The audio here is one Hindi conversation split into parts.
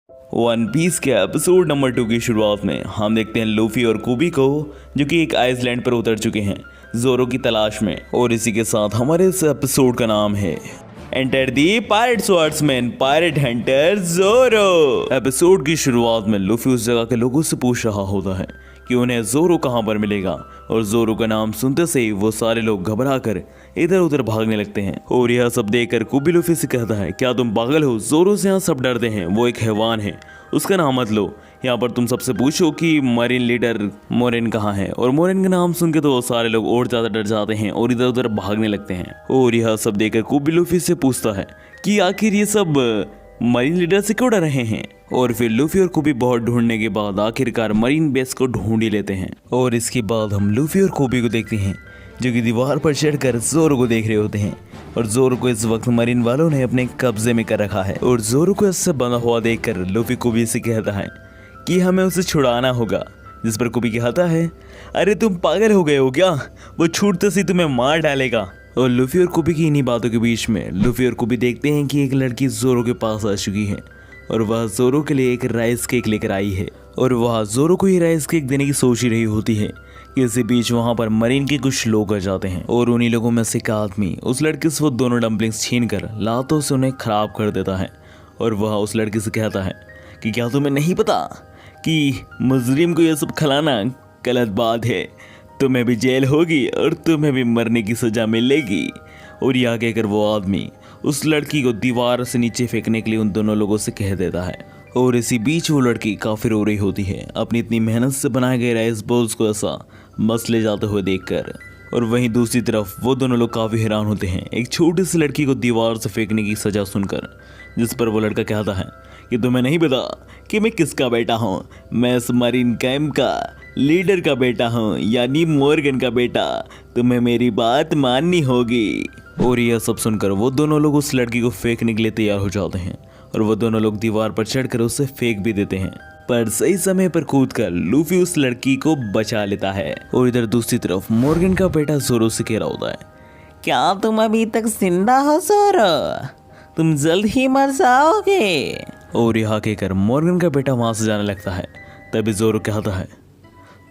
वन पीस के एपिसोड नंबर 2 की शुरुआत में हम देखते हैं लूफी और कुबी को, जो कि एक आइसलैंड पर उतर चुके हैं जोरो की तलाश में। और इसी के साथ हमारे इस एपिसोड का नाम है enter the pirate swordsman pirate hunter Zoro. Episode की शुरुआत में लूफी उस जगह के लोगों से पूछ रहा होता है कि उन्हें जोरो कहाँ पर मिलेगा, और जोरो का नाम सुनते से ही वो सारे लोग घबरा कर इधर उधर भागने लगते हैं। और यह सब देखकर कुबी लूफी से कहता है, क्या तुम पागल हो? जोरो से यहाँ सब डरते हैं, वो एक हैवान है, उसका नाम मत लो। यहाँ पर तुम सबसे पूछो कि मरीन लीडर मोरेन कहाँ है, और मोरेन का नाम सुन के तो सारे लोग और ज्यादा डर जाते हैं और इधर उधर भागने लगते हैं। और यह सब देखकर कुबी लूफी से पूछता है कि आखिर ये सब मरीन लीडर से क्यों डर रहे हैं। और फिर लूफी और कुबी बहुत ढूंढने के बाद आखिरकार मरीन बेस को ढूंढ ही लेते हैं। और इसके बाद हम लूफी और कुबी को देखते हैं जो कि दीवार पर चढ़कर जोरो को देख रहे होते हैं। और जोरो को इस वक्त मरीन वालों ने अपने कब्जे में कर रखा है। और जोरो को इससे बंधा हुआ देखकर लूफी कुबी से कहता है कि हमें उसे छुड़ाना होगा, जिस पर कुबी कहता है, अरे तुम पागल हो गए हो क्या? वो छूटते से तुम्हें मार डालेगा। और लूफी और कुबी की इन्हीं बातों के बीच में लूफी और कुबी देखते हैं कि एक लड़की जोरो के पास आ चुकी है और वह जोरो के लिए एक राइस केक लेकर आई है। और वह जोरो को ये राइस केक देने की सोच ही रही होती है कि इसी बीच वहाँ पर मरीन के कुछ लोग आ जाते हैं। और उन्हीं लोगों में से एक आदमी उस लड़की से वो दोनों डम्पलिंग्स छीन कर लातों से उन्हें खराब कर देता है। और वह उस लड़की से कहता है कि क्या तुम्हें नहीं पता कि मुजरिम को यह सब खिलाना गलत बात है, तुम्हें भी जेल होगी और तुम्हें भी मरने की सजा मिलेगी। और यह कहकर वो आदमी उस लड़की को दीवार से नीचे फेंकने के लिए उन दोनों लोगों से कह देता है। और इसी बीच वो लड़की काफी रो रही होती है अपनी इतनी मेहनत से बनाए गए राइस बॉल्स को ऐसा मसले जाते हुए देखकर। और वहीं दूसरी तरफ वो दोनों लोग काफी हैरान होते हैं एक छोटी सी लड़की को दीवार से फेंकने की सजा सुनकर, जिस पर वो लड़का कहता है कि तुम्हें नहीं पता कि मैं किसका बेटा हूँ? मैं इस मरीन कैंप का लीडर का बेटा हूँ, यानी मोर्गन का बेटा। तुम्हें मेरी बात माननी होगी। और यह सब सुनकर वो दोनों लोग उस लड़की को फेंकने के लिए तैयार हो जाते हैं। और वो दोनों लोग दीवार पर चढ़कर उसे फेंक भी देते हैं, पर सही समय पर कूदकर लूफी उस लड़की को बचा लेता है। और इधर दूसरी तरफ मोर्गन का बेटा जोरो से कह रहा होता है, क्या तुम अभी तक जिंदा हो जोरो? तुम जल्द ही मर जाओगे। और यह कहकर मोर्गन का बेटा वहां से जाने लगता है। तभी जोरो कहता है,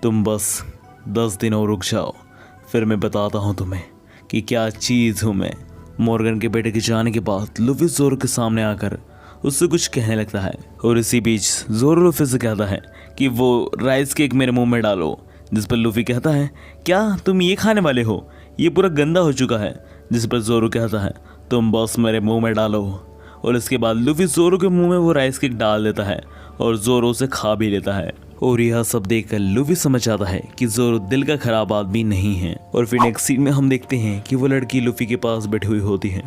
तुम बस 10 दिन और रुक जाओ, फिर मैं बताता हूँ तुम्हें कि क्या चीज़ हूँ मैं। मोर्गन के बेटे के जाने के बाद लूफी जोरो के सामने आकर उससे कुछ कहने लगता है। और इसी बीच जोरो लूफी से कहता है कि वो राइस केक मेरे मुंह में डालो, जिस पर लूफी कहता है, क्या तुम ये खाने वाले हो? ये पूरा गंदा हो चुका है। जिस पर जोरो कहता है, तुम बस मेरे मुंह में डालो। और इसके बाद लूफी जोरो के मुंह में वो राइस केक डाल देता है और जोरो उसे खा भी लेता है। और यह सब देखकर लूफी समझ जाता है कि जोरो दिल का खराब आदमी नहीं है। और फिर नेक्स्ट सीन में हम देखते हैं कि वो लड़की लूफी के पास बैठी हुई होती है,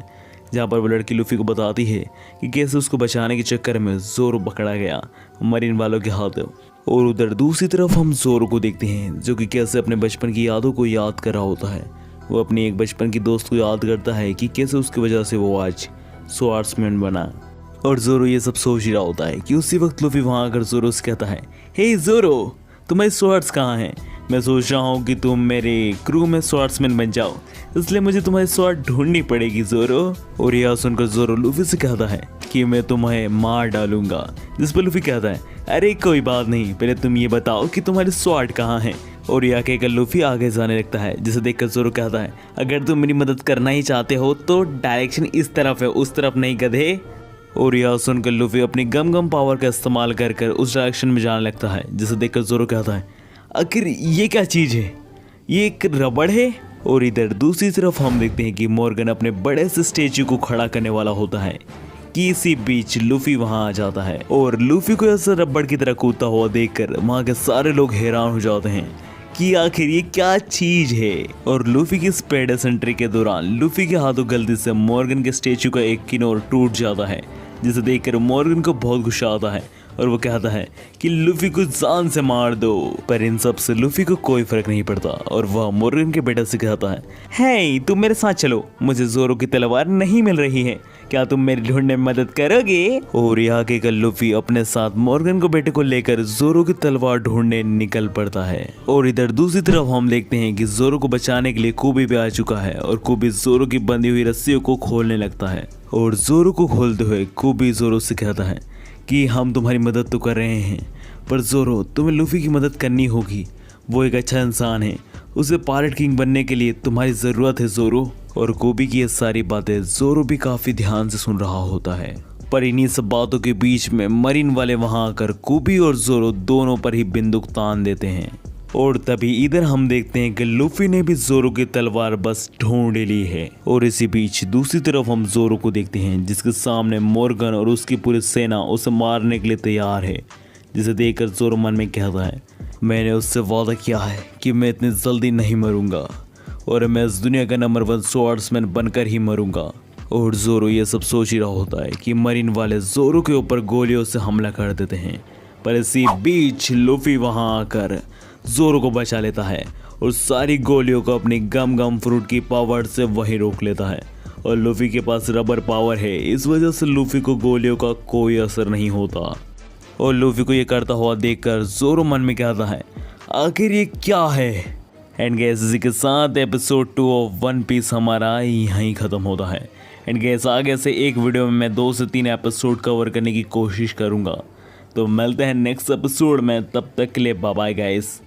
जहाँ पर वो लड़की लूफी को बताती है कि कैसे उसको बचाने के चक्कर में जोरो पकड़ा गया मरीन वालों के हाथों। और उधर दूसरी तरफ हम जोरो को देखते हैं जो कि कैसे अपने बचपन की यादों को याद कर रहा होता है। वो अपनी एक बचपन की दोस्त को याद करता है कि कैसे उसकी वजह से वो आज स्वार्ड्समैन बना। और जोरो ये सब सोच ही रहा होता है कि उसी वक्त लूफी वहाँ आकर जोरो से कहता है, हे जोरो, तुम्हारे स्वॉर्ड्स कहाँ हैं? मैं सोच रहा हूँ कि तुम मेरे क्रू में स्वॉर्ड्समैन बन जाओ, इसलिए मुझे तुम्हारी स्वॉर्ड ढूंढनी पड़ेगी जोरो। और यह सुनकर जोरो लूफी से कहता है कि मैं तुम्हें मार डालूंगा। जिस पर लूफी कहता है, अरे कोई बात नहीं, पहले तुम ये बताओ कि तुम्हारी स्वॉर्ड कहाँ है। और यह कहकर लूफी आगे जाने लगता है, जिसे देखकर जोरो कहता है, अगर तुम मेरी मदद करना ही चाहते हो तो डायरेक्शन इस तरफ है, उस तरफ नहीं गधे। और यह सुनकर लूफी अपनी गम गम पावर का इस्तेमाल कर कर उस डायरेक्शन में जाने लगता है, जिसे देखकर जोरो कहता है, आखिर ये क्या चीज़ है? ये एक रबड़ है। और इधर दूसरी तरफ हम देखते हैं कि मोर्गन अपने बड़े से स्टेचू को खड़ा करने वाला होता है कि इसी बीच लूफी वहां आ जाता है। और लूफी को ऐसे रबड़ की तरह कूदता हुआ देखकर वहां के सारे लोग हैरान हो जाते हैं कि आखिर ये क्या चीज है। और लूफी की स्पेड एसेंट्री के दौरान लूफी के हाथों गलती से मोर्गन के स्टेचू का एक किनारा टूट जाता है, जिसे देखकर मोर्गन को बहुत गुस्सा आता है और वो कहता है कि लूफी को जान से मार दो। पर इन सब से लूफी को कोई फर्क नहीं पड़ता और वह मोर्गन के बेटे से कहता है, हे तुम मेरे साथ चलो, मुझे जोरो की तलवार नहीं मिल रही है, क्या तुम मेरे ढूंढने में मदद करोगे? और यहाँ के लूफी अपने साथ मोर्गन को बेटे को लेकर जोरो की तलवार ढूंढने निकल पड़ता है। और इधर दूसरी तरफ हम देखते हैं कि जोरो को बचाने के लिए कुबी भी आ चुका है और कुबी जोरो की बंधी हुई रस्सियों को खोलने लगता है। और जोरो को खोलते हुए कुबी जोरो से कहता है कि हम तुम्हारी मदद तो कर रहे हैं, पर ज़ोरो तुम्हें लूफी की मदद करनी होगी। वो एक अच्छा इंसान है, उसे पायरेट किंग बनने के लिए तुम्हारी ज़रूरत है ज़ोरो। और कोबी की ये सारी बातें ज़ोरो भी काफ़ी ध्यान से सुन रहा होता है। पर इन्हीं सब बातों के बीच में मरीन वाले वहाँ आकर कोबी और ज़ोरो दोनों पर ही बंदूक तान देते हैं। और तभी इधर हम देखते हैं कि लूफी ने भी ज़ोरो की तलवार बस ढूंढ ली है। और इसी बीच दूसरी तरफ हम ज़ोरो को देखते हैं, जिसके सामने मोर्गन और उसकी पूरी सेना उसे मारने के लिए तैयार है। जिसे देखकर ज़ोरो मन में कहता है, मैंने उससे वादा किया है कि मैं इतनी जल्दी नहीं मरूंगा और मैं इस दुनिया का नंबर 1 स्वॉर्ड्समैन बनकर ही मरूंगा। और ज़ोरो ये सब सोच ही रहा होता है कि मरीन वाले ज़ोरो के ऊपर गोलियों से हमला कर देते हैं। पर इसी बीच लूफी वहां आकर ज़ोरो को बचा लेता है और सारी गोलियों को अपनी गम गम फ्रूट की पावर से वही रोक लेता है। और लूफी के पास रबर पावर है, इस वजह से लूफी को गोलियों का कोई असर नहीं होता। और लूफी को ये करता हुआ देखकर ज़ोरो मन में कहता है, आखिर ये क्या है। एंड गैस इसी के साथ एपिसोड 2 ऑफ वन पीस हमारा यहीं ख़त्म होता है। एंड गैस आगे से एक वीडियो में मैं 2 से 3 एपिसोड कवर करने की कोशिश करूँगा। तो मिलते हैं नेक्स्ट एपिसोड में, तब तक के लिए बाय बाय गाइस।